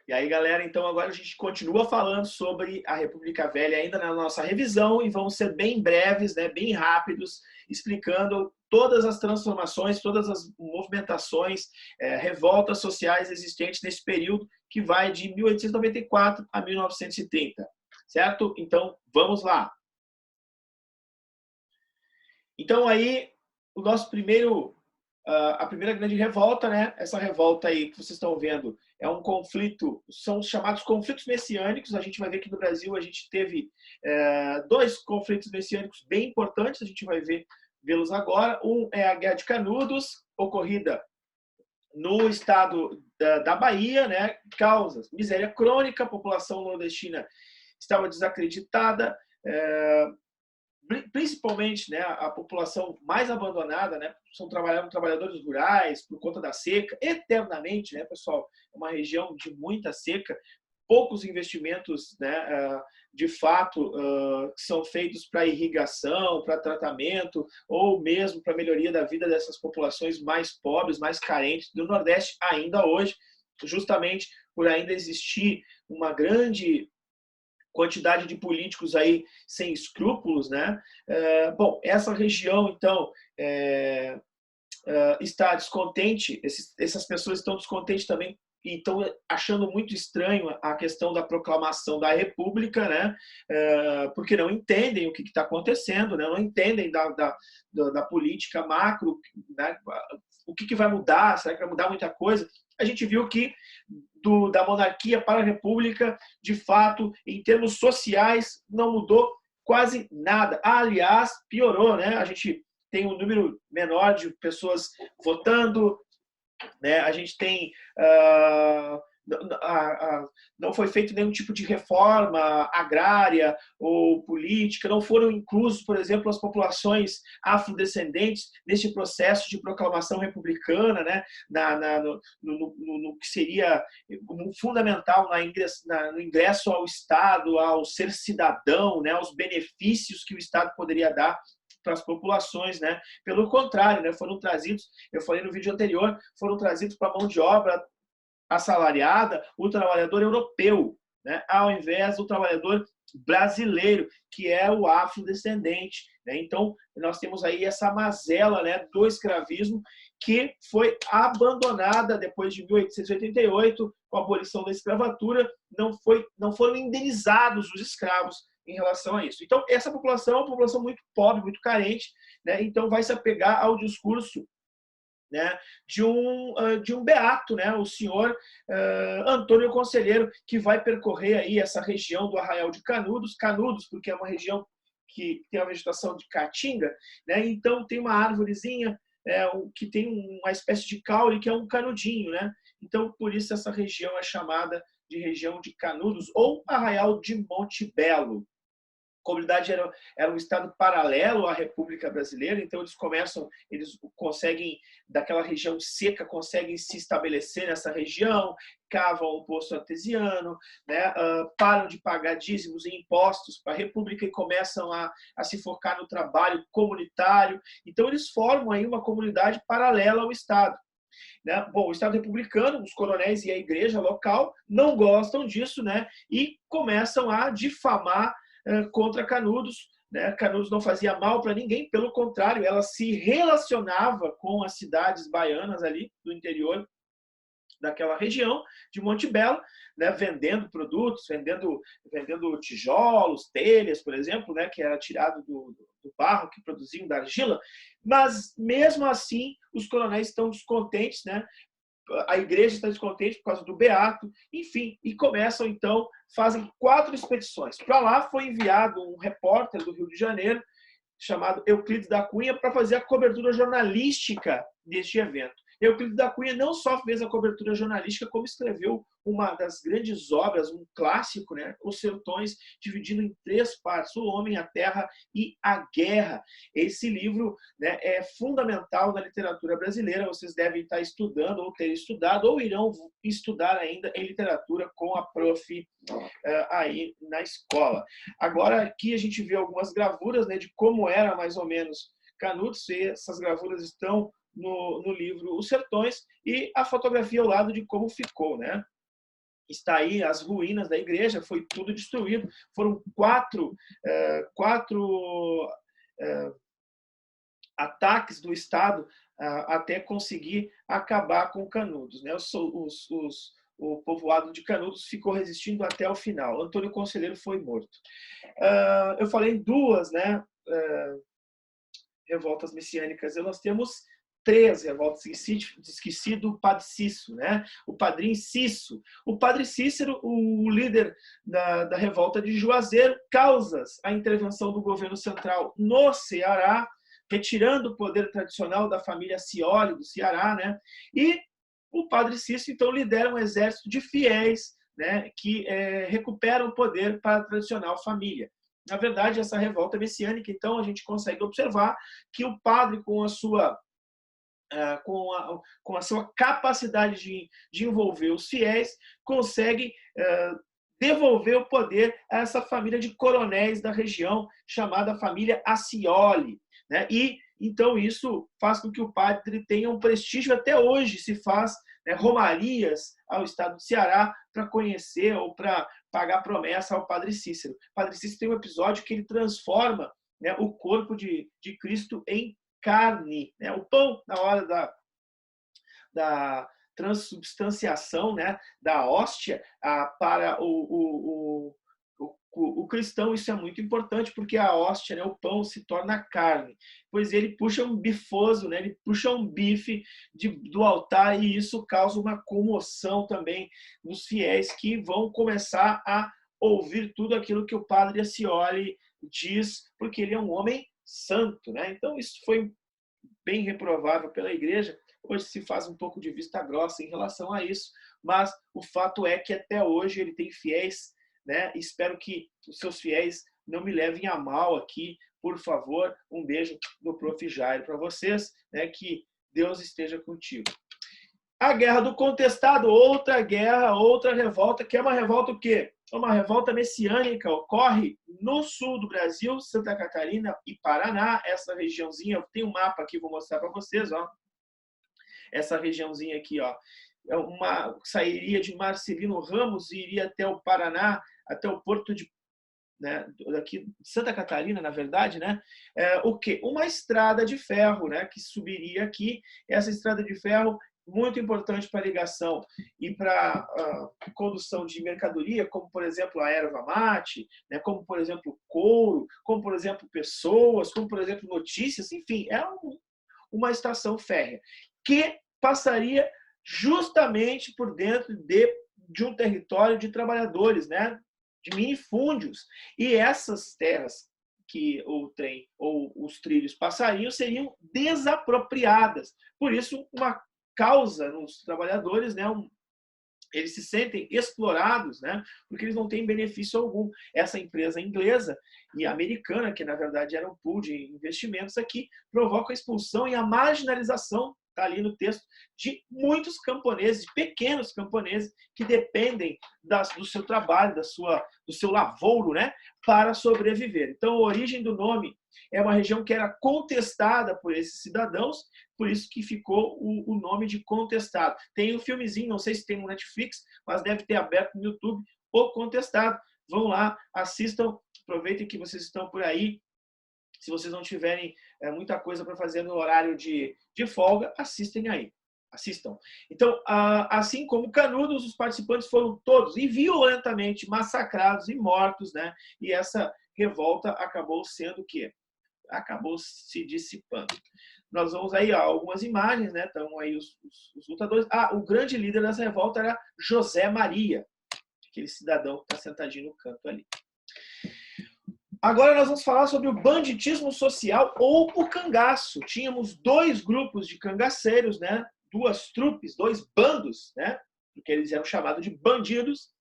E aí, galera, então agora a gente continua falando sobre a República Velha ainda na nossa revisão e vamos ser bem breves, né, bem rápidos, explicando todas as transformações, todas as movimentações, revoltas sociais existentes nesse período que vai de 1894 a 1930, certo? Então, vamos lá. Então, aí, o nosso primeiro, a primeira grande revolta, né? Essa revolta aí que vocês estão vendo é um conflito, são os chamados conflitos messiânicos. A gente vai ver que no Brasil a gente teve dois conflitos messiânicos bem importantes, a gente vai vê-los agora. Um é a Guerra de Canudos, ocorrida no estado da Bahia, né? Causas miséria crônica, a população nordestina estava desacreditada, principalmente, né, a população mais abandonada, né, são trabalhadores rurais por conta da seca, eternamente, né, pessoal, é uma região de muita seca, poucos investimentos, né, de fato, são feitos para irrigação, para tratamento, ou mesmo para melhoria da vida dessas populações mais pobres, mais carentes do Nordeste, ainda hoje, justamente por ainda existir uma grande quantidade de políticos aí sem escrúpulos, né? Bom, essa região, então, está descontente, essas pessoas estão descontentes também e estão achando muito estranho a questão da proclamação da República, né? Porque não entendem o que está acontecendo, né? Não entendem da política macro, né? O que vai mudar, será que vai mudar muita coisa? A gente viu que da monarquia para a república, de fato, em termos sociais, não mudou quase nada. Aliás, piorou, né? A gente tem um número menor de pessoas votando, né? A gente tem não foi feito nenhum tipo de reforma agrária ou política, não foram inclusos, por exemplo, as populações afrodescendentes neste processo de proclamação republicana, né? No que seria fundamental no ingresso ao Estado, ao ser cidadão, né? Aos benefícios que o Estado poderia dar para as populações, né? Pelo contrário, né? Foram trazidos, eu falei no vídeo anterior, foram trazidos para a mão de obra assalariada o trabalhador europeu, né? Ao invés do trabalhador brasileiro, que é o afrodescendente, né? Então, nós temos aí essa mazela, né, do escravismo que foi abandonada depois de 1888, com a abolição da escravatura, não foram indenizados os escravos em relação a isso. Então, essa população é uma população muito pobre, muito carente, né? Então vai se apegar ao discurso, né, de um beato, né, o senhor Antônio Conselheiro, que vai percorrer aí essa região do Arraial de Canudos, porque é uma região que tem a vegetação de caatinga, né, então tem uma árvorezinha que tem uma espécie de caule, que é um canudinho, né, então por isso essa região é chamada de região de Canudos ou Arraial de Monte Belo. A comunidade era um estado paralelo à República Brasileira, então eles conseguem, daquela região seca, conseguem se estabelecer nessa região, cavam o poço artesiano, né, param de pagar dízimos e impostos para a República e começam a se focar no trabalho comunitário. Então eles formam aí uma comunidade paralela ao Estado. Né? Bom, o Estado republicano, os coronéis e a igreja local não gostam disso, né, e começam a difamar contra Canudos, né? Canudos não fazia mal para ninguém, pelo contrário, ela se relacionava com as cidades baianas ali do interior daquela região de Monte Belo, né? Vendendo produtos, vendendo tijolos, telhas, por exemplo, né? Que era tirado do barro que produziam da argila, mas mesmo assim os coronéis estão descontentes, né? A igreja está descontente por causa do beato, enfim, e começam então, fazem 4 expedições. Para lá foi enviado um repórter do Rio de Janeiro, chamado Euclides da Cunha, para fazer a cobertura jornalística deste evento. Euclides da Cunha não só fez a cobertura jornalística, como escreveu uma das grandes obras, um clássico, né? Os Sertões, dividido em 3 partes, O Homem, a Terra e a Guerra. Esse livro, né, é fundamental na literatura brasileira, vocês devem estar estudando, ou ter estudado, ou irão estudar ainda em literatura com a prof. Aí na escola. Agora, aqui a gente vê algumas gravuras, né, de como era mais ou menos Canudos, e essas gravuras estão no livro Os Sertões, e a fotografia ao lado de como ficou, né? está aí as ruínas da igreja, foi tudo destruído. Foram quatro ataques do Estado até conseguir acabar com Canudos, né? O povoado de Canudos ficou resistindo até o final. Antônio Conselheiro foi morto. Eu falei duas, né, revoltas messiânicas. Nós temos três revoltas. Esqueci do Padre Cícero, né? O padrinho Cícero. O Padre Cícero, o líder da revolta de Juazeiro, causa a intervenção do governo central no Ceará, retirando o poder tradicional da família Scioli do Ceará, né? E o Padre Cícero, então, lidera um exército de fiéis, né, que recuperam o poder para a tradicional família. Na verdade, essa revolta messiânica, então, a gente consegue observar que o padre, com a sua capacidade de envolver os fiéis, consegue devolver o poder a essa família de coronéis da região, chamada família Scioli, né? E então isso faz com que o padre tenha um prestígio. Até hoje se faz, né, romarias ao estado do Ceará para conhecer ou para pagar promessa ao Padre Cícero. O Padre Cícero tem um episódio que ele transforma, né, o corpo de Cristo em carne, né? O pão, na hora da transubstanciação, né, da hóstia, para o cristão, isso é muito importante, porque a hóstia, né, o pão, se torna carne, pois ele puxa um bifoso, né, ele puxa um bife do altar, e isso causa uma comoção também nos fiéis, que vão começar a ouvir tudo aquilo que o padre Scioli diz, porque ele é um homem santo, né? Então isso foi bem reprovável pela igreja. Hoje se faz um pouco de vista grossa em relação a isso, mas o fato é que até hoje ele tem fiéis, né? Espero que os seus fiéis não me levem a mal aqui, por favor. Um beijo do Prof. Jairo para vocês, né? Que Deus esteja contigo. A Guerra do Contestado, outra guerra, outra revolta, que é uma revolta o quê? Uma revolta messiânica, ocorre no sul do Brasil, Santa Catarina e Paraná, essa regiãozinha. Eu tenho um mapa aqui, vou mostrar para vocês, ó. Essa regiãozinha aqui, ó, sairia de Marcelino Ramos e iria até o Paraná, até o porto de, né, daqui de Santa Catarina, na verdade, né? O quê? Uma estrada de ferro, né, que subiria aqui. Essa estrada de ferro muito importante para ligação e para condução de mercadoria, como, por exemplo, a erva mate, né, como, por exemplo, couro, como, por exemplo, pessoas, como, por exemplo, notícias, enfim, é uma estação férrea que passaria justamente por dentro de um território de trabalhadores, né, de minifúndios. E essas terras que o trem ou os trilhos passariam seriam desapropriadas. Por isso, uma causa nos trabalhadores, né, eles se sentem explorados, né, porque eles não têm benefício algum. Essa empresa inglesa e americana, que na verdade era um pool de investimentos aqui, provoca a expulsão e a marginalização, está ali no texto, de muitos camponeses, de pequenos camponeses que dependem do seu trabalho, do seu lavouro, né, para sobreviver. Então, a origem do nome é uma região que era contestada por esses cidadãos, por isso que ficou o nome de Contestado. Tem um filmezinho, não sei se tem no Netflix, mas deve ter aberto no YouTube, O Contestado. Vão lá, assistam, aproveitem que vocês estão por aí. Se vocês não tiverem muita coisa para fazer no horário de folga, assistem aí. Assistam. Então, assim como Canudos, os participantes foram todos e violentamente massacrados e mortos, né? E essa revolta acabou sendo o quê? Acabou se dissipando. Nós vamos aí, ó, algumas imagens, né? Estão aí os lutadores. O grande líder dessa revolta era José Maria, aquele cidadão que está sentadinho no canto ali. Agora nós vamos falar sobre o banditismo social ou o cangaço. Tínhamos dois grupos de cangaceiros, né? Duas trupes, dois bandos, né? Porque eles eram chamados de bandidos.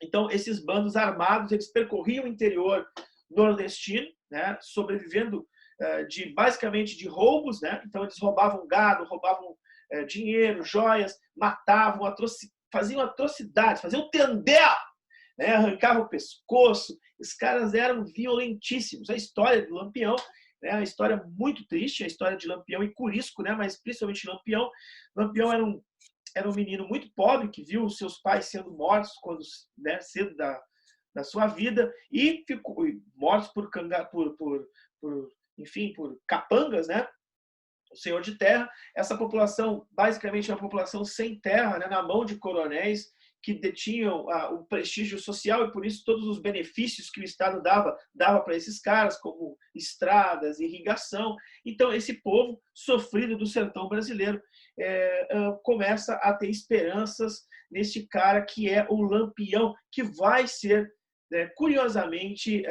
Então, esses bandos armados, eles percorriam o interior nordestino, né? Sobrevivendo basicamente de roubos, né? Então, eles roubavam gado, roubavam dinheiro, joias, matavam, faziam atrocidades, faziam tendel, né? Arrancavam o pescoço. Os caras eram violentíssimos. A história de Lampião é uma história muito triste, a história de Lampião e Corisco, né? Mas principalmente Lampião. Lampião era um era um menino muito pobre, que viu os seus pais sendo mortos quando, né, cedo da sua vida, e ficou mortos enfim, por capangas, né? O senhor de terra. Essa população, basicamente, é uma população sem terra, né, na mão de coronéis que detinham o prestígio social e, por isso, todos os benefícios que o Estado dava para esses caras, como estradas, irrigação. Então, esse povo sofrido do sertão brasileiro começa a ter esperanças nesse cara que é o Lampião, que vai ser, curiosamente,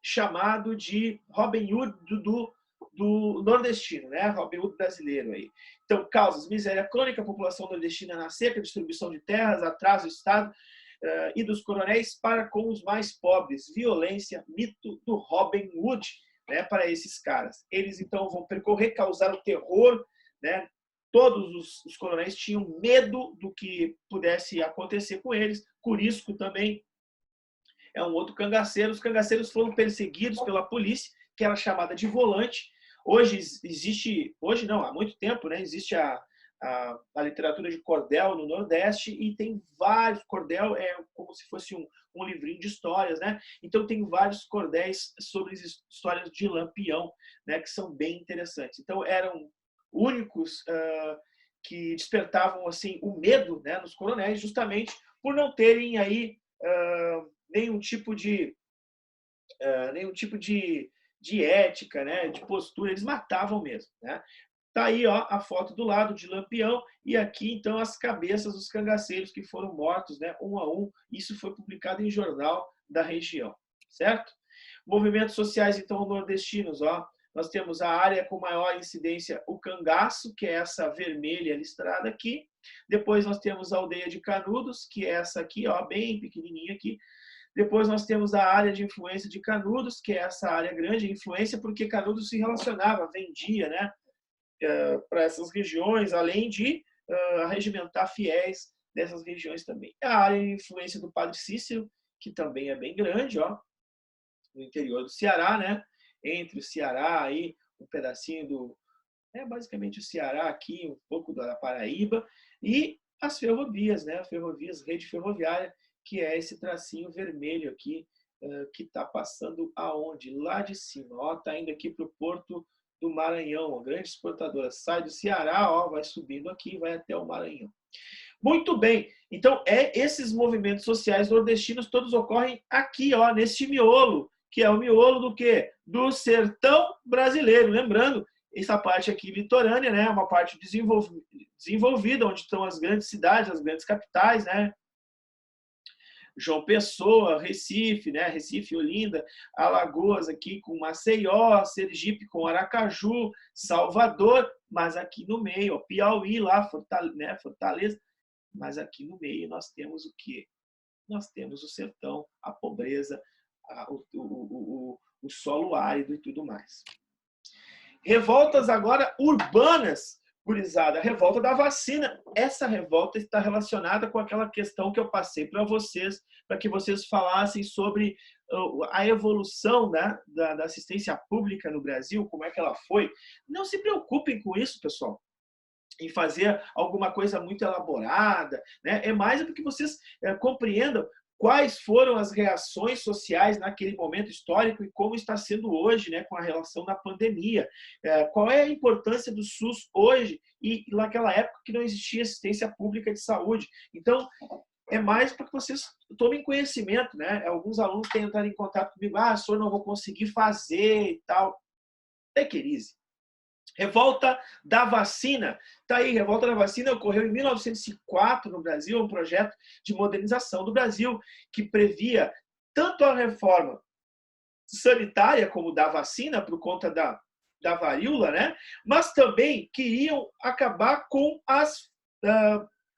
chamado de Robin Hood do nordestino, né? Robin Hood brasileiro aí. Então, causas: miséria crônica, população nordestina na seca, distribuição de terras, atraso do Estado e dos coronéis para com os mais pobres, violência, mito do Robin Hood, né? Para esses caras. Eles, então, vão percorrer, causar o terror, né? Todos os coronéis tinham medo do que pudesse acontecer com eles. Curisco também é um outro cangaceiro. Os cangaceiros foram perseguidos pela polícia, que era chamada de volante. Hoje existe, hoje não, há muito tempo, né, existe a literatura de cordel no Nordeste, e tem vários. Cordel é como se fosse um livrinho de histórias, né? Então tem vários cordéis sobre histórias de Lampião, né, que são bem interessantes. Então eram únicos que despertavam assim o medo, né, nos coronéis, justamente por não terem aí nenhum tipo de ética, né, de postura. Eles matavam mesmo, né? Tá aí, ó, a foto do lado de Lampião, e aqui então as cabeças dos cangaceiros que foram mortos, né, um a um. Isso foi publicado em jornal da região, certo? Movimentos sociais então nordestinos, ó. Nós temos a área com maior incidência, o cangaço, que é essa vermelha listrada aqui. Depois nós temos a aldeia de Canudos, que é essa aqui, ó, bem pequenininha aqui. Depois nós temos a área de influência de Canudos, que é essa área grande de influência, porque Canudos se relacionava, vendia, né, para essas regiões, além de arregimentar fiéis dessas regiões também. A área de influência do Padre Cícero, que também é bem grande, ó, no interior do Ceará, né, entre o Ceará e um pedacinho basicamente o Ceará aqui, um pouco da Paraíba, e as ferrovias, né, ferrovias, rede ferroviária, que é esse tracinho vermelho aqui, que está passando aonde? Lá de cima. Ó, está indo aqui para o Porto do Maranhão, uma grande exportadora. Sai do Ceará, ó, vai subindo aqui, vai até o Maranhão. Muito bem. Então, esses movimentos sociais nordestinos todos ocorrem aqui, ó, nesse miolo, que é o miolo do quê? Do sertão brasileiro. Lembrando, essa parte aqui litorânea, né, é uma parte desenvolvida, onde estão as grandes cidades, as grandes capitais, né? João Pessoa, Recife, né? Recife, Olinda, Alagoas aqui com Maceió, Sergipe com Aracaju, Salvador, mas aqui no meio, ó, Piauí lá, Fortaleza, mas aqui no meio nós temos o quê? Nós temos o sertão, a pobreza, o solo árido e tudo mais. Revoltas agora urbanas, gurizada, a revolta da vacina. Essa revolta está relacionada com aquela questão que eu passei para vocês, para que vocês falassem sobre a evolução, né, da assistência pública no Brasil, como é que ela foi. Não se preocupem com isso, pessoal, em fazer alguma coisa muito elaborada, né? É mais do que vocês compreendam quais foram as reações sociais naquele momento histórico e como está sendo hoje, né, com a relação da pandemia. Qual é a importância do SUS hoje e naquela época que não existia assistência pública de saúde. Então, é mais para que vocês tomem conhecimento, né? Alguns alunos têm entrado em contato comigo, senhor, não vou conseguir fazer e tal. Take it easy. Revolta da vacina. Tá aí, revolta da vacina ocorreu em 1904 no Brasil, um projeto de modernização do Brasil que previa tanto a reforma sanitária como da vacina por conta da varíola, né? Mas também queriam acabar com as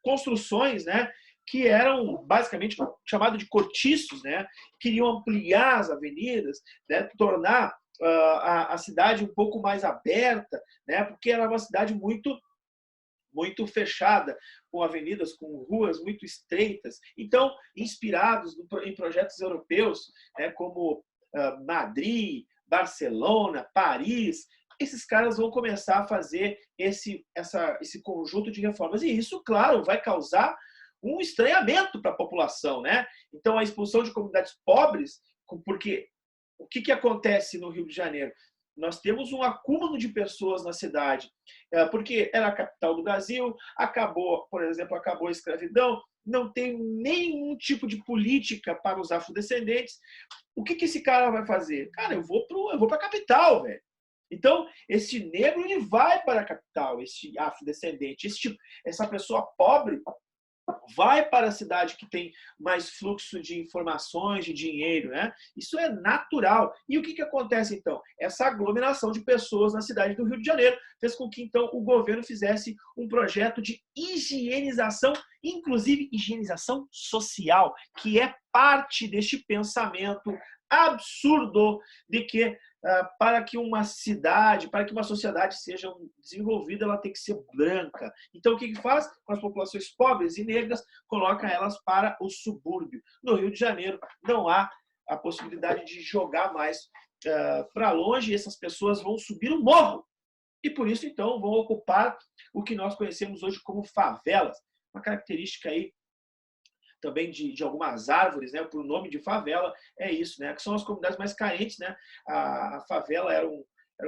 construções, né, que eram basicamente chamadas de cortiços, né? Queriam ampliar as avenidas, né, tornar a cidade um pouco mais aberta, né? Porque era uma cidade muito fechada, com avenidas, com ruas muito estreitas. Então, inspirados em projetos europeus, né, como Madrid, Barcelona, Paris, esses caras vão começar a fazer esse conjunto de reformas. E isso, claro, vai causar um estranhamento para a população, né? Então, a expulsão de comunidades pobres, porque o que acontece no Rio de Janeiro? Nós temos um acúmulo de pessoas na cidade, porque era a capital do Brasil, acabou, por exemplo, acabou a escravidão, não tem nenhum tipo de política para os afrodescendentes. O que esse cara vai fazer? Cara, eu vou para a capital, velho. Então, esse negro ele vai para a capital, esse afrodescendente, essa pessoa pobre vai para a cidade que tem mais fluxo de informações, de dinheiro, né? Isso é natural. E o que acontece, então? Essa aglomeração de pessoas na cidade do Rio de Janeiro fez com que, então, o governo fizesse um projeto de higienização, inclusive higienização social, que é parte deste pensamento absurdo de que para que uma cidade, para que uma sociedade seja desenvolvida, ela tem que ser branca. Então, o que faz com as populações pobres e negras? Coloca elas para o subúrbio. No Rio de Janeiro, não há a possibilidade de jogar mais para longe, e essas pessoas vão subir o morro. E, por isso, então, vão ocupar o que nós conhecemos hoje como favelas. Uma característica aí também de algumas árvores, né, por nome de favela, é isso, né, que são as comunidades mais carentes, né. A favela era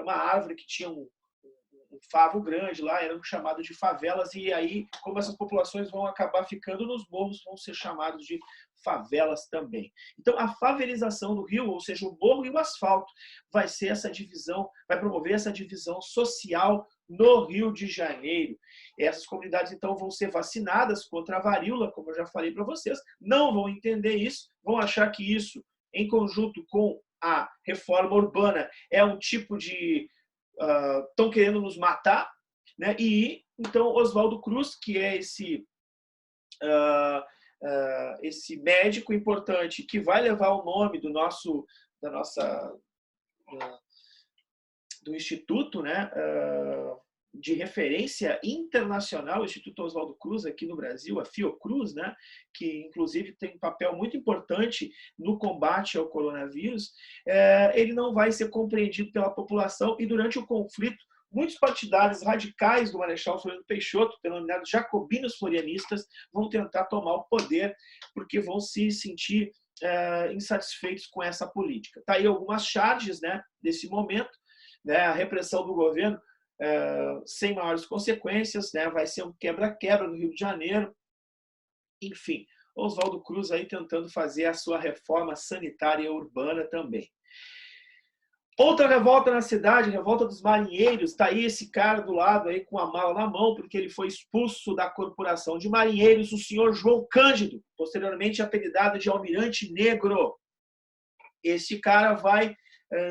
uma árvore que tinha um favo grande lá, eram chamados de favelas, e aí, como essas populações vão acabar ficando nos morros, vão ser chamados de favelas também. Então, a favelização do Rio, ou seja, o morro e o asfalto, vai ser essa divisão, vai promover essa divisão social no Rio de Janeiro. Essas comunidades, então, vão ser vacinadas contra a varíola, como eu já falei para vocês, não vão entender isso, vão achar que isso, em conjunto com a reforma urbana, é um tipo de estão querendo nos matar, né? E então Oswaldo Cruz, que é esse médico importante que vai levar o nome do instituto, né? De referência internacional, o Instituto Oswaldo Cruz aqui no Brasil, a Fiocruz, né, que inclusive tem um papel muito importante no combate ao coronavírus, ele não vai ser compreendido pela população, e durante o conflito, muitos partidários radicais do Marechal Floriano Peixoto, denominados jacobinos florianistas, vão tentar tomar o poder, porque vão se sentir insatisfeitos com essa política. Tá aí algumas charges, né, desse momento, né, a repressão do governo sem maiores consequências, né? Vai ser um quebra-quebra no Rio de Janeiro. Enfim, Oswaldo Cruz aí tentando fazer a sua reforma sanitária urbana também. Outra revolta na cidade, revolta dos marinheiros. Está aí esse cara do lado aí com a mala na mão, porque ele foi expulso da corporação de marinheiros, o senhor João Cândido, posteriormente apelidado de Almirante Negro. Esse cara vai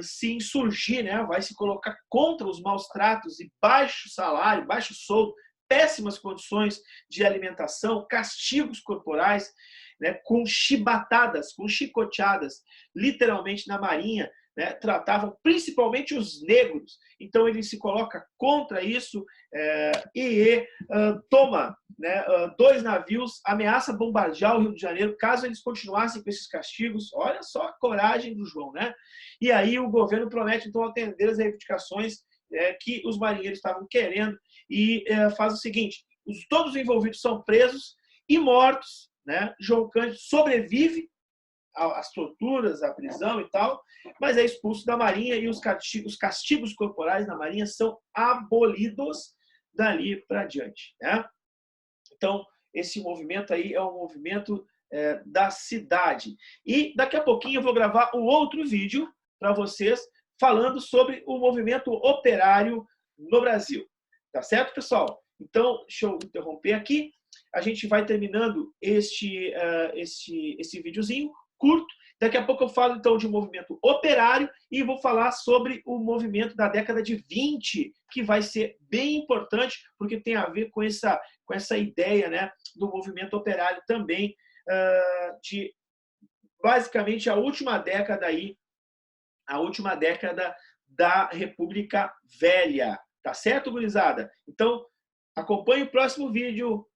se insurgir, né? Vai se colocar contra os maus tratos e baixo salário, baixo soldo, péssimas condições de alimentação, castigos corporais, né? Com chibatadas, com chicoteadas, literalmente na Marinha, né? Tratavam principalmente os negros. Então ele se coloca contra isso e toma, né, 2 navios, ameaça bombardear o Rio de Janeiro caso eles continuassem com esses castigos. Olha só a coragem do João, né? E aí o governo promete então atender as reivindicações que os marinheiros estavam querendo e faz o seguinte: todos os envolvidos são presos e mortos, né? João Cândido sobrevive às torturas, à prisão e tal, mas é expulso da Marinha, e os castigos corporais na Marinha são abolidos dali para diante, né? Então, esse movimento aí é um movimento da cidade. E daqui a pouquinho eu vou gravar um outro vídeo para vocês falando sobre o movimento operário no Brasil. Tá certo, pessoal? Então, deixa eu interromper aqui. A gente vai terminando esse videozinho curto. Daqui a pouco eu falo, então, de um movimento operário e vou falar sobre o movimento da década de 20, que vai ser bem importante, porque tem a ver com essa ideia, né, do movimento operário também, de basicamente a última década da República Velha. Tá certo, gurizada? Então, acompanhe o próximo vídeo,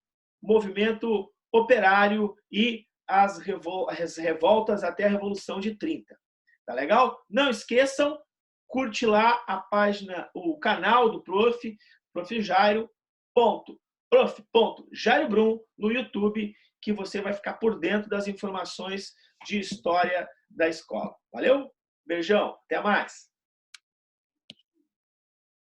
movimento operário e as revoltas até a Revolução de 30. Tá legal? Não esqueçam, curte lá a página, o canal do Prof. Jairo, Jairo Brum, no YouTube, que você vai ficar por dentro das informações de história da escola. Valeu? Beijão, até mais!